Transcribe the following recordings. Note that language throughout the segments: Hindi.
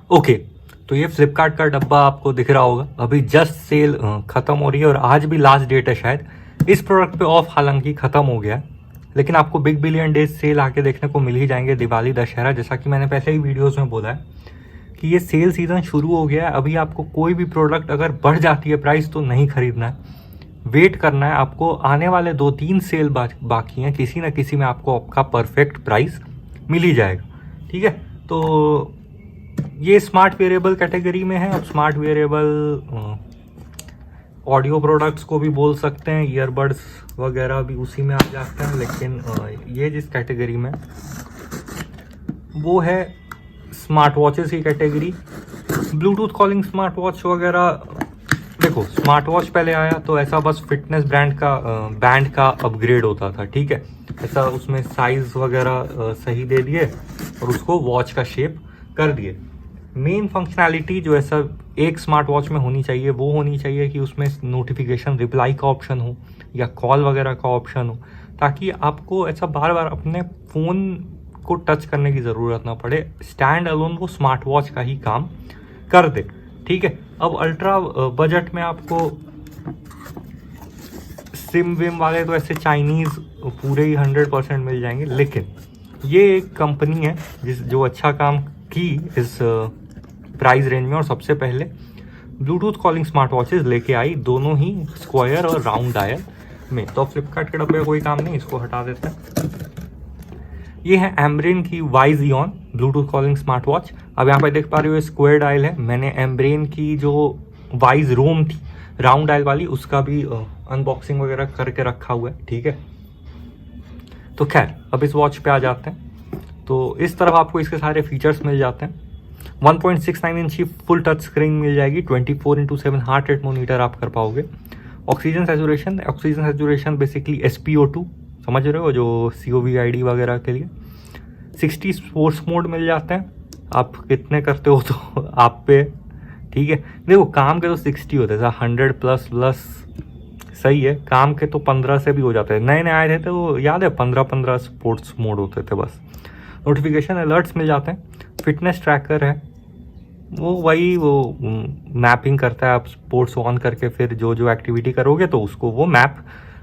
ओके, तो ये फ्लिपकार्ट का डब्बा आपको दिख रहा होगा, अभी जस्ट सेल ख़त्म हो रही है और आज भी लास्ट डेट है शायद। इस प्रोडक्ट पे ऑफ हालांकि ख़त्म हो गया है, लेकिन आपको बिग बिलियन डेज सेल आके देखने को मिल ही जाएंगे, दिवाली दशहरा। जैसा कि मैंने पहले ही वीडियोस में बोला है कि ये सेल सीज़न शुरू हो गया है। अभी आपको कोई भी प्रोडक्ट अगर बढ़ जाती है प्राइस तो नहीं खरीदना है, वेट करना है। आपको आने वाले 2-3 सेल बाकी हैं, किसी ना किसी में आपको आपका परफेक्ट प्राइस मिल ही जाएगा। ठीक है, तो ये स्मार्ट वेरिएबल कैटेगरी में है। अब स्मार्ट वेरिएबल ऑडियो प्रोडक्ट्स को भी बोल सकते हैं, ईयरबड्स वगैरह भी उसी में आ जाते हैं, लेकिन ये जिस कैटेगरी में वो है स्मार्ट वॉचेस की category. Bluetooth calling smart watch वगैरह, देखो स्मार्ट वॉच पहले आया तो ऐसा बस फिटनेस बैंड का अपग्रेड होता था। ठीक है, ऐसा उसमें साइज वगैरह सही दे दिए और उसको वॉच का शेप कर दिए। मेन फंक्शनैलिटी जो ऐसा एक स्मार्ट वॉच में होनी चाहिए वो होनी चाहिए कि उसमें नोटिफिकेशन रिप्लाई का ऑप्शन हो या कॉल वगैरह का ऑप्शन हो, ताकि आपको ऐसा बार बार अपने फ़ोन को टच करने की ज़रूरत ना पड़े। स्टैंड अलोन वो स्मार्ट वॉच का ही काम कर दे। ठीक है, अब अल्ट्रा बजट में आपको सिम विम वाले तो ऐसे चाइनीज़ पूरे ही 100% मिल जाएंगे, लेकिन ये एक कंपनी है जो अच्छा काम की इस प्राइस रेंज में, और सबसे पहले ब्लूटूथ कॉलिंग स्मार्ट वॉचेस लेके आई, दोनों ही स्क्वायर और राउंड डायल में। तो फ्लिपकार्ट के डब्बे का कोई काम नहीं, इसको हटा देते हैं। ये है एम्ब्रेन की wise ion Bluetooth calling smart watch. अब यहाँ पे देख पा रहे हो स्क्वायर डायल है। मैंने एम्ब्रेन की जो वाइज रोम थी राउंड डायल वाली, उसका भी अनबॉक्सिंग वगैरह करके रखा हुआ है। ठीक है, तो खैर अब इस वॉच पे आ जाते हैं। तो इस तरफ आपको इसके सारे फीचर्स मिल जाते हैं। 1.69 इंच की फुल टच स्क्रीन मिल जाएगी, 24/7 हार्ट रेट मॉनिटर आप कर पाओगे। ऑक्सीजन सैचुरेशन बेसिकली SpO2 समझ रहे हो, जो COVID वगैरह के लिए। 60 स्पोर्ट्स मोड मिल जाते हैं, आप कितने करते हो तो आप पे। ठीक है, देखो काम के तो 60 होते हैं, 100+ सही है। काम के तो 15 से भी हो जाते हैं, नए नए आए थे तो वो याद है 15 स्पोर्ट्स मोड होते थे बस। नोटिफिकेशन अलर्ट्स मिल जाते हैं। फिटनेस ट्रैकर है, वो मैपिंग करता है। आप स्पोर्ट्स ऑन करके फिर जो एक्टिविटी करोगे तो उसको वो मैप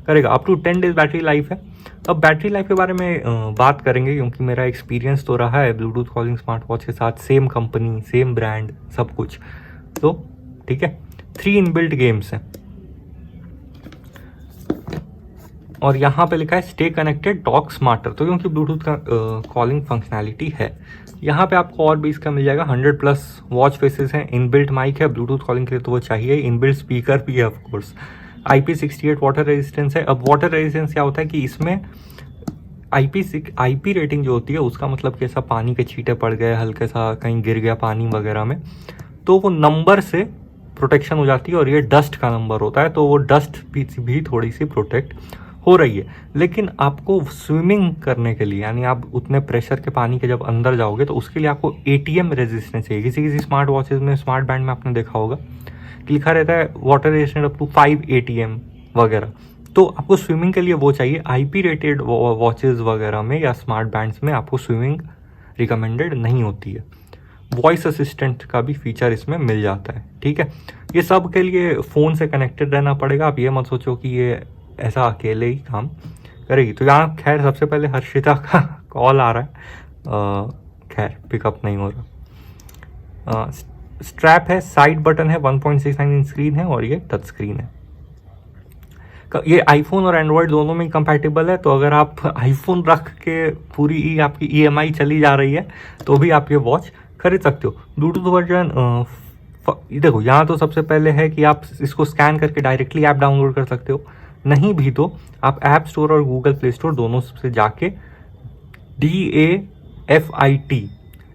करेगा। Up to 10 days battery life है। अब बैटरी लाइफ के बारे में बात करेंगे, क्योंकि मेरा एक्सपीरियंस तो रहा है ब्लूटूथ कॉलिंग स्मार्ट वॉच के साथ, सेम कंपनी सेम ब्रांड सब कुछ। तो ठीक है, 3 इनबिल्ट गेम्स हैं और यहाँ पे लिखा है स्टे कनेक्टेड टॉक स्मार्टर। तो क्योंकि ब्लूटूथ का कॉलिंग फंक्शनैलिटी है, यहाँ पे आपको और भी इसका मिल जाएगा। 100+ वॉच फेसेस हैं, इनबिल्ट माइक है ब्लूटूथ कॉलिंग के लिए तो वो चाहिए, इनबिल्ट स्पीकर भी है ऑफकोर्स। IP68 वाटर रेजिस्टेंस है। अब वाटर रेजिस्टेंस क्या होता है कि इसमें IP रेटिंग जो होती है उसका मतलब कि ऐसा पानी के छींटे पड़ गए, हल्के सा कहीं गिर गया पानी वगैरह में, तो वो नंबर से प्रोटेक्शन हो जाती है। और ये डस्ट का नंबर होता है, तो वो डस्ट भी थोड़ी सी प्रोटेक्ट हो रही है। लेकिन आपको स्विमिंग करने के लिए, यानी आप उतने प्रेशर के पानी के जब अंदर जाओगे तो उसके लिए आपको ATM रेजिस्टेंस चाहिए। किसी स्मार्ट वॉचेज में, स्मार्ट बैंड में आपने देखा होगा कि लिखा रहता है water resistant up to 5 ATM वगैरह, तो आपको स्विमिंग के लिए वो चाहिए। IP रेटेड वॉचेज वगैरह में या स्मार्ट बैंड्स में आपको स्विमिंग रिकमेंडेड नहीं होती है। वॉइस असिस्टेंट का भी फीचर इसमें मिल जाता है। ठीक है, ये सब के लिए फ़ोन से कनेक्टेड रहना पड़ेगा। आप ये मत सोचो कि ये ऐसा अकेले ही काम करेगी। तो यहाँ खैर सबसे पहले हर्षिता का कॉल आ रहा है, खैर पिकअप नहीं हो रहा। स्ट्रैप है, साइड बटन है, 1.69 इंच स्क्रीन है और ये टच स्क्रीन है। ये आईफोन और एंड्रॉयड दोनों में कंपैटिबल है, तो अगर आप आईफोन रख के पूरी आपकी EMI चली जा रही है तो भी आप ये वॉच खरीद सकते हो। ब्लूटूथ वर्जन देखो, यहाँ तो सबसे पहले है कि आप इसको स्कैन करके डायरेक्टली ऐप डाउनलोड कर सकते हो, नहीं भी तो आप ऐप स्टोर और गूगल प्ले स्टोर दोनों से जाके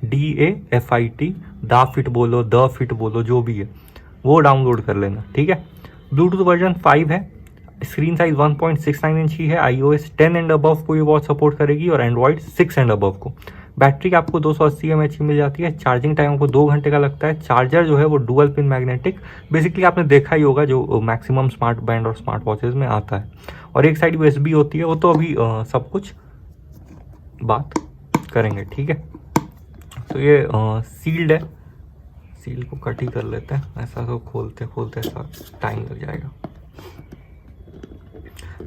DAFIT दा फिट बोलो, द फिट बोलो, जो भी है वो डाउनलोड कर लेना। ठीक है, ब्लूटूथ वर्जन 5 है, स्क्रीन साइज 1.69 इंच की है। iOS 10 एंड अबव को ये वॉच सपोर्ट करेगी और एंड्रॉयड 6 एंड अबव को। बैटरी आपको 280 mAh की मिल जाती है। चार्जिंग टाइम आपको 2 घंटे का लगता है। चार्जर जो है वो डुअल पिन मैग्नेटिक, बेसिकली आपने देखा ही होगा जो मैक्सिमम स्मार्ट बैंड और स्मार्ट वॉचेज में आता है। और एक साइड USB होती है, वो तो अभी सब कुछ बात करेंगे। ठीक है, तो ये सील्ड है, सील को कट ही कर लेते हैं, ऐसा तो खोलते खोलते ऐसा टाइम लग जाएगा।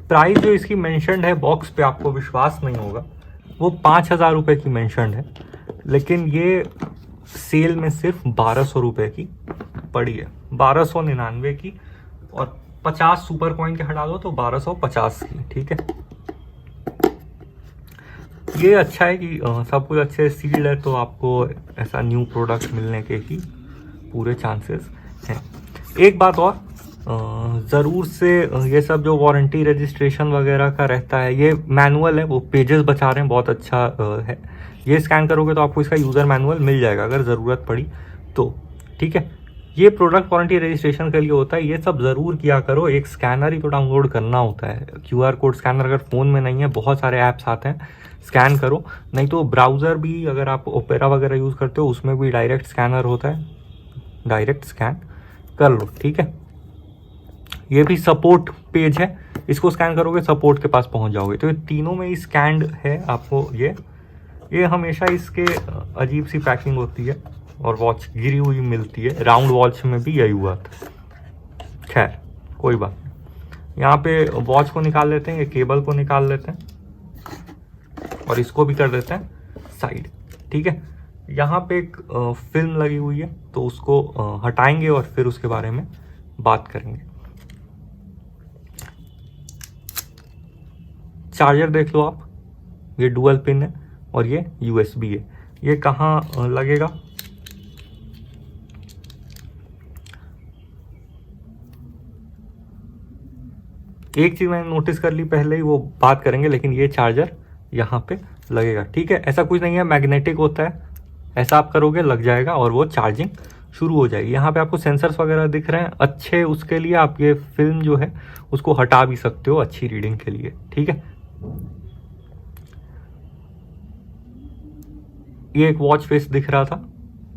प्राइस जो इसकी मेंशन्ड है बॉक्स पे, आपको विश्वास नहीं होगा, वो 5,000 रुपये की मेंशन्ड है, लेकिन ये सेल में सिर्फ 1,200 रुपये की पड़ी है, 1,299 की, और 50 सुपर कॉइन के हटा दो तो 1,250 की। ठीक है, ये अच्छा है कि सब कुछ अच्छे सील्ड है, तो आपको ऐसा न्यू प्रोडक्ट मिलने के ही पूरे चांसेस हैं। एक बात और, ज़रूर से ये सब जो वारंटी रजिस्ट्रेशन वगैरह का रहता है, ये मैनुअल है, वो पेजेस बचा रहे हैं, बहुत अच्छा है। ये स्कैन करोगे तो आपको इसका यूज़र मैनुअल मिल जाएगा अगर ज़रूरत पड़ी तो। ठीक है, ये प्रोडक्ट वारंटी रजिस्ट्रेशन के लिए होता है, ये सब ज़रूर किया करो। एक स्कैनर ही तो डाउनलोड करना होता है, QR कोड स्कैनर अगर फ़ोन में नहीं है, बहुत सारे ऐप्स आते हैं, स्कैन करो। नहीं तो ब्राउज़र भी, अगर आप ओपेरा वगैरह यूज़ करते हो, उसमें भी डायरेक्ट स्कैनर होता है, डायरेक्ट स्कैन कर लो। ठीक है, ये भी सपोर्ट पेज है, इसको स्कैन करोगे सपोर्ट के पास पहुंच जाओगे। तो ये तीनों में ही स्कैंड है आपको। ये हमेशा इसके अजीब सी पैकिंग होती है और वॉच गिरी हुई मिलती है। राउंड वॉच में भी यही हुआ था। खैर कोई बात नहीं, यहाँ पे वॉच को निकाल लेते हैं, ये केबल को निकाल लेते हैं और इसको भी कर देते हैं साइड। ठीक है, यहाँ पे एक फिल्म लगी हुई है, तो उसको हटाएंगे और फिर उसके बारे में बात करेंगे। चार्जर देख लो आप, ये डुअल पिन है और ये USB है। ये कहाँ लगेगा, एक चीज़ मैंने नोटिस कर ली, पहले ही वो बात करेंगे, लेकिन ये चार्जर यहाँ पे लगेगा। ठीक है, ऐसा कुछ नहीं है, मैग्नेटिक होता है, ऐसा आप करोगे लग जाएगा और वो चार्जिंग शुरू हो जाएगी। यहाँ पे आपको सेंसर्स वगैरह दिख रहे हैं अच्छे, उसके लिए आप ये फिल्म जो है उसको हटा भी सकते हो अच्छी रीडिंग के लिए। ठीक है, ये एक वॉच फेस दिख रहा था,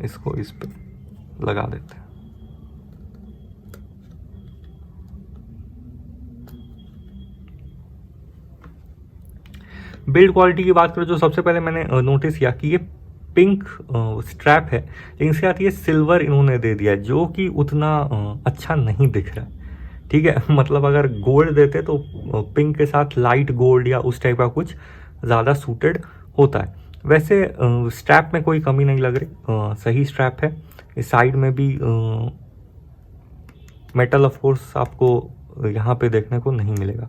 इसको इस पे लगा देते हैं। बिल्ड क्वालिटी की बात करें तो सबसे पहले मैंने नोटिस किया कि ये पिंक स्ट्रैप है, लेकिन इसके साथ ये सिल्वर इन्होंने दे दिया है, जो कि उतना अच्छा नहीं दिख रहा है। ठीक है, मतलब अगर गोल्ड देते तो पिंक के साथ लाइट गोल्ड या उस टाइप का कुछ ज़्यादा सूटेड होता है। वैसे स्ट्रैप में कोई कमी नहीं लग रही, सही स्ट्रैप है। इस साइड में भी मेटल ऑफ कोर्स आपको यहाँ पे देखने को नहीं मिलेगा।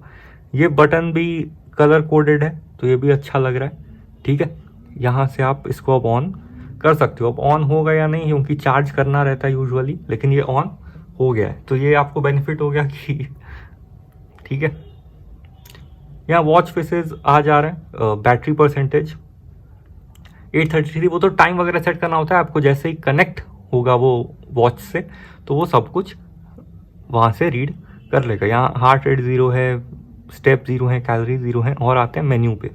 ये बटन भी कलर कोडेड है, तो ये भी अच्छा लग रहा है। ठीक है, यहाँ से आप इसको अब ऑन कर सकते हो। अब ऑन होगा या नहीं, क्योंकि चार्ज करना रहता है यूजुअली, लेकिन ये ऑन हो गया है, तो ये आपको बेनिफिट हो गया कि ठीक है। यहाँ वॉच फेसेस आ जा रहे हैं, बैटरी परसेंटेज 833, वो तो टाइम वगैरह सेट करना होता है आपको, जैसे ही कनेक्ट होगा वो वॉच से तो वो सब कुछ वहाँ से रीड कर लेगा। यहाँ हार्ट रेट 0 है, स्टेप 0 है, कैलोरी 0 है, और आते हैं मेन्यू पे।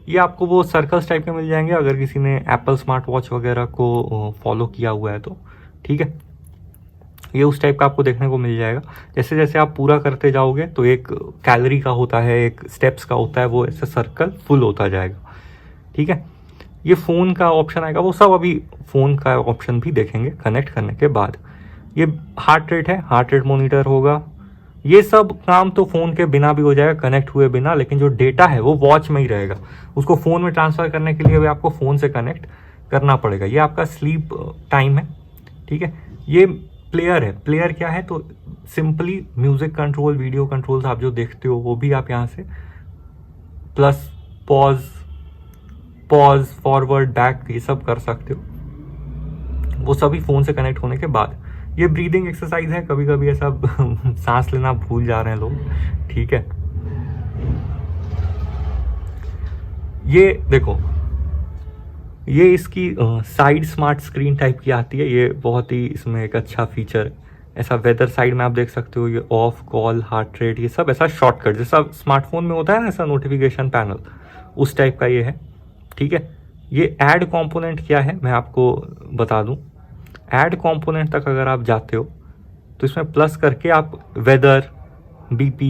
ये आपको वो सर्कल्स टाइप के मिल जाएंगे अगर किसी ने एप्पल स्मार्ट वॉच वगैरह को फॉलो किया हुआ है तो। ठीक है, ये उस टाइप का आपको देखने को मिल जाएगा। जैसे जैसे आप पूरा करते जाओगे तो एक कैलोरी का होता है, एक स्टेप्स का होता है, वो ऐसे सर्कल फुल होता जाएगा। ठीक है, ये फ़ोन का ऑप्शन आएगा, वो सब अभी फ़ोन का ऑप्शन भी देखेंगे कनेक्ट करने के बाद। ये हार्ट रेट है, हार्ट रेट मोनीटर होगा। ये सब काम तो फ़ोन के बिना भी हो जाएगा, कनेक्ट हुए बिना, लेकिन जो डेटा है वो वॉच में ही रहेगा। उसको फ़ोन में ट्रांसफ़र करने के लिए भी आपको फ़ोन से कनेक्ट करना पड़ेगा। ये आपका स्लीप टाइम है। ठीक है, ये प्लेयर है। प्लेयर क्या है, तो simply music control, video controls आप जो देखते हो वो भी आप यहाँ से प्लस पॉज फॉरवर्ड बैक ये सब कर सकते हो, वो सभी फ़ोन से कनेक्ट होने के बाद। ये ब्रीदिंग एक्सरसाइज है, कभी कभी ऐसा सांस लेना भूल जा रहे हैं लोग। ठीक है, ये देखो, ये इसकी साइड स्मार्ट स्क्रीन टाइप की आती है, ये बहुत ही इसमें एक अच्छा फीचर है। ऐसा वेदर साइड में आप देख सकते हो, ये ऑफ, कॉल, हार्ट रेट, ये सब ऐसा शॉर्टकट जैसा स्मार्टफोन में होता है ना, ऐसा नोटिफिकेशन पैनल, उस टाइप का ये है। ठीक है, ये ऐड कंपोनेंट क्या है मैं आपको बता दूं। ऐड कंपोनेंट तक अगर आप जाते हो तो इसमें प्लस करके आप वेदर, BP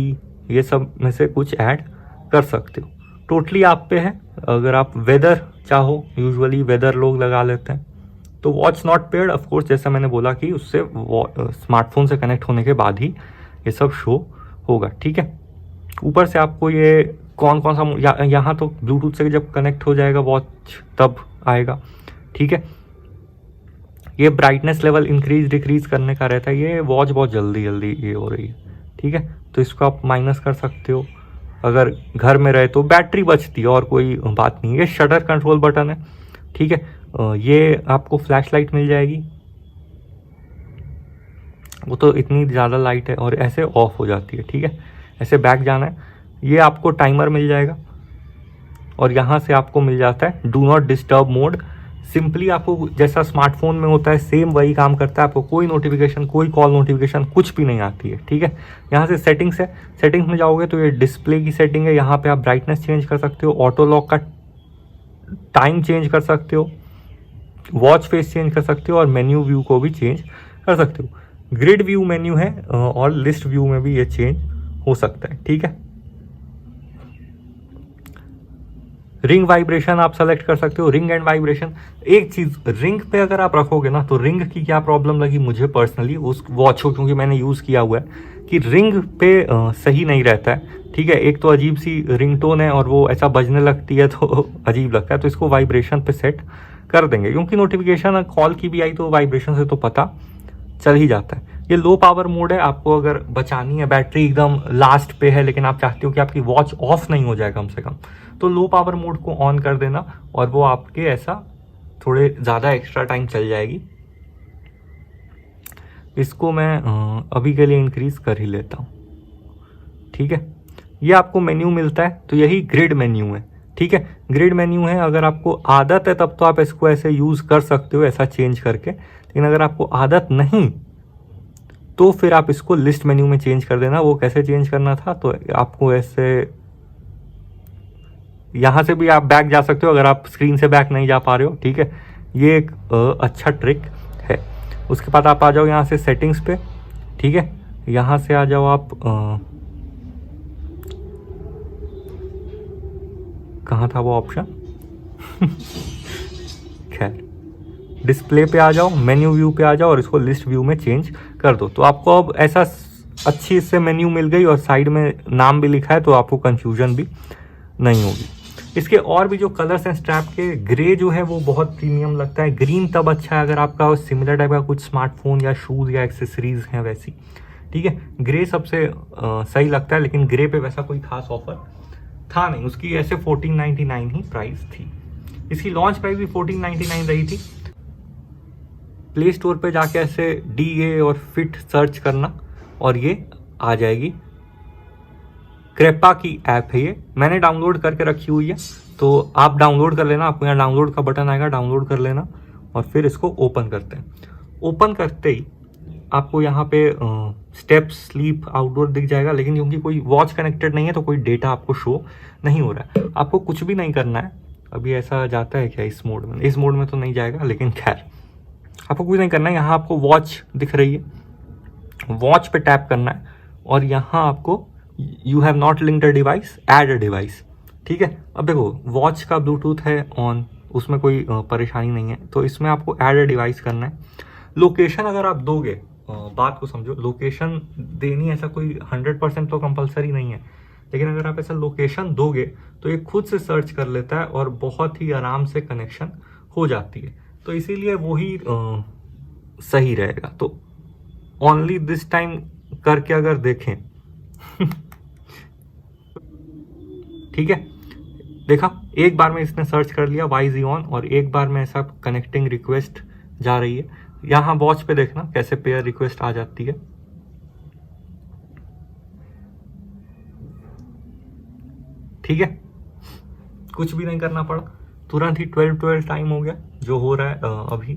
ये सब में से कुछ ऐड कर सकते हो। टोटली आप पे है, अगर आप वेदर चाहो, यूजुअली वेदर लोग लगा लेते हैं, तो watch not paired, of course जैसा मैंने बोला कि उससे स्मार्टफोन से कनेक्ट होने के बाद ही ये सब शो होगा। ठीक है, ऊपर से आपको ये कौन कौन सा यहाँ तो ब्लूटूथ से जब कनेक्ट हो जाएगा वॉच तब आएगा। ठीक है, ये ब्राइटनेस लेवल इंक्रीज डिक्रीज करने का रहता है। ये वॉच बहुत जल्दी जल्दी ये हो रही है। ठीक है, तो इसको आप माइनस कर सकते हो। अगर घर में रहे तो बैटरी बचती है और कोई बात नहीं है। ये शटर कंट्रोल बटन है। ठीक है, ये आपको फ्लैश लाइट मिल जाएगी, वो तो इतनी ज़्यादा लाइट है और ऐसे ऑफ हो जाती है। ठीक है, ऐसे बैक जाना है, ये आपको टाइमर मिल जाएगा और यहाँ से आपको मिल जाता है do not disturb mode. Simply आपको जैसा स्मार्टफोन में होता है सेम वही काम करता है। आपको कोई नोटिफिकेशन, कोई कॉल नोटिफिकेशन कुछ भी नहीं आती है। ठीक है, यहाँ से सेटिंग्स है, सेटिंग्स में जाओगे तो ये डिस्प्ले की सेटिंग है। यहाँ पे आप ब्राइटनेस चेंज कर सकते हो, ऑटो लॉक का टाइम चेंज कर सकते हो, वॉच फेस चेंज कर सकते हो और मेन्यू व्यू को भी चेंज कर सकते हो। ग्रिड व्यू मेन्यू है और लिस्ट व्यू में भी ये चेंज हो सकता है। ठीक है, रिंग वाइब्रेशन आप सेलेक्ट कर सकते हो, रिंग एंड वाइब्रेशन। एक चीज, रिंग पे अगर आप रखोगे ना तो रिंग की क्या प्रॉब्लम लगी मुझे पर्सनली उस वॉच को, क्योंकि मैंने यूज किया हुआ है कि रिंग पे सही नहीं रहता है। ठीक है, एक तो अजीब सी रिंगटोन है और वो ऐसा बजने लगती है तो अजीब लगता है। तो इसको वाइब्रेशन पे सेट कर देंगे, क्योंकि नोटिफिकेशन कॉल की भी आई तो वाइब्रेशन से तो पता चल ही जाता है। ये लो पावर मोड है, आपको अगर बचानी है, बैटरी एकदम लास्ट पे है लेकिन आप चाहते हो कि आपकी वॉच ऑफ नहीं हो जाए कम से कम, तो लो पावर मोड को ऑन कर देना और वो आपके ऐसा थोड़े ज़्यादा एक्स्ट्रा टाइम चल जाएगी। इसको मैं अभी के लिए इंक्रीज कर ही लेता हूँ। ठीक है, ये आपको मेन्यू मिलता है, तो यही ग्रिड मेन्यू है। ठीक है, ग्रिड मेन्यू है। अगर आपको आदत है तब तो आप इसको ऐसे यूज़ कर सकते हो, ऐसा चेंज करके। लेकिन अगर आपको आदत नहीं तो फिर आप इसको लिस्ट मेन्यू में चेंज कर देना। वो कैसे चेंज करना था, तो आपको ऐसे यहाँ से भी आप बैक जा सकते हो अगर आप स्क्रीन से बैक नहीं जा पा रहे हो। ठीक है, ये एक अच्छा ट्रिक है। उसके बाद आप आ जाओ यहाँ से सेटिंग्स पे। ठीक है, यहाँ से आ जाओ आप कहाँ था वो ऑप्शन खैर, डिस्प्ले पे आ जाओ, मेन्यू व्यू पे आ जाओ और इसको लिस्ट व्यू में चेंज कर दो। तो आपको अब ऐसा अच्छी इससे मेन्यू मिल गई और साइड में नाम भी लिखा है, तो आपको कंफ्यूजन भी नहीं होगी। इसके और भी जो कलर्स हैं स्ट्रैप के, ग्रे जो है वो बहुत प्रीमियम लगता है। ग्रीन तब अच्छा है अगर आपका सिमिलर टाइप का कुछ स्मार्टफोन या शूज़ या एक्सेसरीज हैं वैसी। ठीक है, ग्रे सबसे सही लगता है, लेकिन ग्रे पे वैसा कोई खास ऑफर था नहीं। उसकी ऐसे 1499 ही प्राइस थी। इसकी लॉन्च प्राइस भी 1499 रही थी। प्ले स्टोर पे जाके ऐसे DA और फिट सर्च करना और ये आ जाएगी। क्रेपा की ऐप है, ये मैंने डाउनलोड करके रखी हुई है, तो आप डाउनलोड कर लेना। आपको यहाँ डाउनलोड का बटन आएगा, डाउनलोड कर लेना और फिर इसको ओपन करते हैं। ओपन करते ही आपको यहाँ पे स्टेप, स्लीप, आउटडोर दिख जाएगा, लेकिन क्योंकि कोई वॉच कनेक्टेड नहीं है तो कोई डेटा आपको शो नहीं हो रहा है। आपको कुछ भी नहीं करना है। अभी ऐसा जाता है क्या इस मोड में? इस मोड में तो नहीं जाएगा, लेकिन खैर आपको कुछ नहीं करना है। यहाँ आपको वॉच दिख रही है, वॉच पे टैप करना है और यहाँ आपको you have not linked a device, add a device. ठीक है, अब देखो वॉच का ब्लूटूथ है ऑन, उसमें कोई परेशानी नहीं है, तो इसमें आपको ऐड अ डिवाइस करना है। लोकेशन अगर आप दोगे, बात को समझो, लोकेशन देनी ऐसा कोई 100% तो कंपलसरी नहीं है, लेकिन अगर आप ऐसा लोकेशन दोगे तो ये खुद से सर्च कर लेता है और बहुत ही आराम से कनेक्शन हो जाती है। तो इसीलिए वही सही रहेगा। तो ओनली दिस टाइम करके अगर देखें ठीक है, देखा, एक बार में इसने सर्च कर लिया YZ ऑन और एक बार में ऐसा कनेक्टिंग रिक्वेस्ट जा रही है। यहाँ वॉच पे देखना कैसे पेयर रिक्वेस्ट आ जाती है। ठीक है, कुछ भी नहीं करना पड़ा, तुरंत ही 12 टाइम हो गया जो हो रहा है अभी।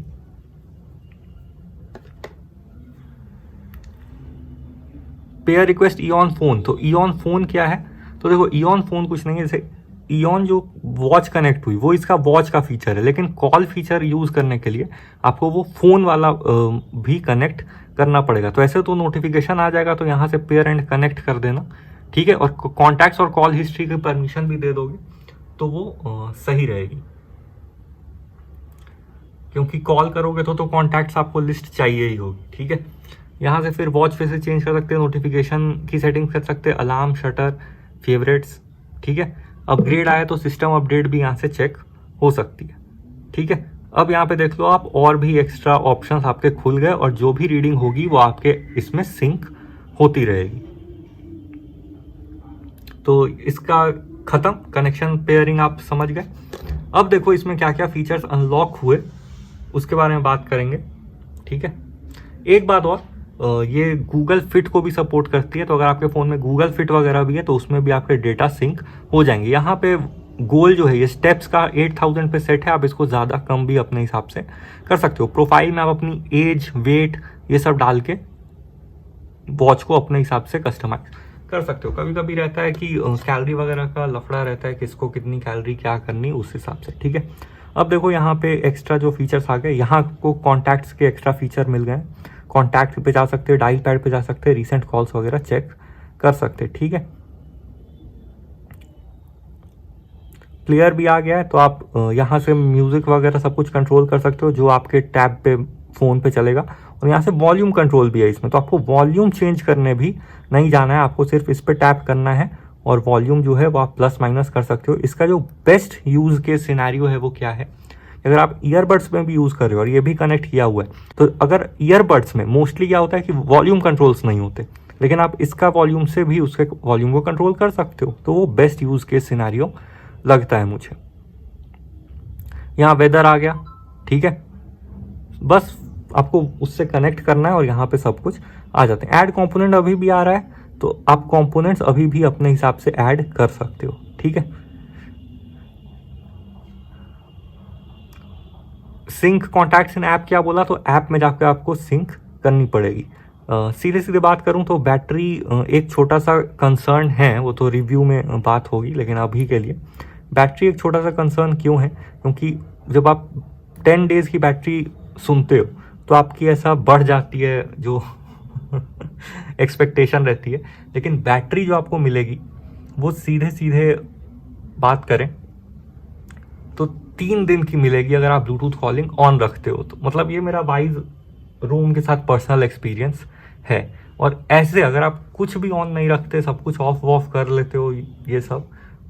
Pair request Eon phone. तो ईऑन फोन क्या है? तो देखो ईऑन फोन कुछ नहीं है, जैसे ईऑन जो वॉच कनेक्ट हुई वो इसका वॉच का फीचर है, लेकिन कॉल फीचर यूज करने के लिए आपको वो फोन वाला भी कनेक्ट करना पड़ेगा। तो ऐसे तो नोटिफिकेशन आ जाएगा, तो यहाँ से पेयर एंड कनेक्ट कर देना। ठीक है, और कॉन्टैक्ट्स और कॉल हिस्ट्री की परमिशन भी दे दोगे तो वो सही रहेगी। क्योंकि कॉल करोगे तो कॉन्टैक्ट्स आपको लिस्ट चाहिए ही होगी, ठीक है। यहाँ से फिर वॉच फेसेस चेंज कर सकते हैं, नोटिफिकेशन की सेटिंग्स कर सकते हैं, अलार्म, शटर, फेवरेट्स, ठीक है। अपग्रेड आया तो सिस्टम अपडेट भी यहाँ से चेक हो सकती है, ठीक है। अब यहाँ पे देख लो आप, और भी एक्स्ट्रा ऑप्शंस आपके खुल गए और जो भी रीडिंग होगी वो आपके इसमें सिंक होती रहेगी। तो इसका खत्म, कनेक्शन पेयरिंग आप समझ गए। अब देखो इसमें क्या क्या फीचर्स अनलॉक हुए उसके बारे में बात करेंगे, ठीक है। एक बात और, ये गूगल फिट को भी सपोर्ट करती है, तो अगर आपके फ़ोन में गूगल फिट वगैरह भी है तो उसमें भी आपके डेटा सिंक हो जाएंगे। यहाँ पे गोल जो है ये स्टेप्स का 8000 पे सेट है, आप इसको ज़्यादा कम भी अपने हिसाब से कर सकते हो। प्रोफाइल में आप अपनी एज, वेट ये सब डाल के वॉच को अपने हिसाब से कस्टमाइज कर सकते हो। कभी कभी रहता है कि कैलोरी वगैरह का लफड़ा रहता है, किसको कितनी कैलोरी क्या करनी उस हिसाब से, ठीक है। अब देखो यहाँ पे एक्स्ट्रा जो फीचर्स आ गए, यहाँ आपको कॉन्टैक्ट्स के एक्स्ट्रा फीचर मिल गए। कॉन्टैक्ट पे जा सकते हैं, डायल पैड पे जा सकते हैं, रिसेंट कॉल्स वगैरह चेक कर सकते हैं, ठीक है। प्लेयर भी आ गया है, तो आप यहाँ से म्यूजिक वगैरह सब कुछ कंट्रोल कर सकते हो जो आपके टैब पे फ़ोन पे चलेगा। और यहाँ से वॉल्यूम कंट्रोल भी है इसमें, तो आपको वॉल्यूम चेंज करने भी नहीं जाना है, आपको सिर्फ इस पर टैप करना है और वॉल्यूम जो है वो आप प्लस माइनस कर सकते हो। इसका जो बेस्ट यूज़ के सिनेरियो है वो क्या है, अगर आप ईयरबड्स में भी यूज़ कर रहे हो और ये भी कनेक्ट किया हुआ है, तो अगर ईयरबड्स में मोस्टली क्या होता है कि वॉल्यूम कंट्रोल्स नहीं होते, लेकिन आप इसका वॉल्यूम से भी उसके वॉल्यूम को कंट्रोल कर सकते हो, तो वो बेस्ट यूज़ के सिनेरियो लगता है मुझे। यहाँ वेदर आ गया, ठीक है, बस आपको उससे कनेक्ट करना है और यहाँ पे सब कुछ आ जाते हैं। ऐड कंपोनेंट अभी भी आ रहा है, तो आप कंपोनेंट्स अभी भी अपने हिसाब से ऐड कर सकते हो, ठीक है। सिंक कॉन्टैक्ट्स इन ऐप क्या बोला, तो ऐप में जाकर आपको सिंक करनी पड़ेगी। सीधे सीधे बात करूं तो बैटरी एक छोटा सा कंसर्न है, वो तो रिव्यू में बात होगी, लेकिन अभी के लिए बैटरी एक छोटा सा कंसर्न क्यों है, क्योंकि जब आप 10 डेज की बैटरी सुनते हो तो आपकी ऐसा बढ़ जाती है जो एक्सपेक्टेशन रहती है, लेकिन बैटरी जो आपको मिलेगी वो सीधे सीधे बात करें तो 3 दिन की मिलेगी अगर आप ब्लूटूथ कॉलिंग ऑन रखते हो तो। मतलब ये मेरा वाइज रूम के साथ पर्सनल एक्सपीरियंस है। और ऐसे अगर आप कुछ भी ऑन नहीं रखते, सब कुछ ऑफ कर लेते हो ये सब,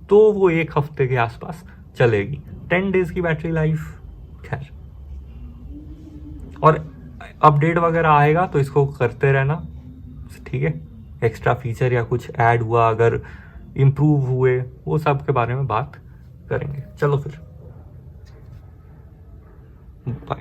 तो वो 1 हफ्ते के आसपास चलेगी। 10 डेज की बैटरी लाइफ, खैर। और अपडेट वगैरह आएगा तो इसको करते रहना, ठीक है। एक्स्ट्रा फीचर या कुछ ऐड हुआ, अगर इम्प्रूव हुए, वो सब के बारे में बात करेंगे। चलो फिर, बाय।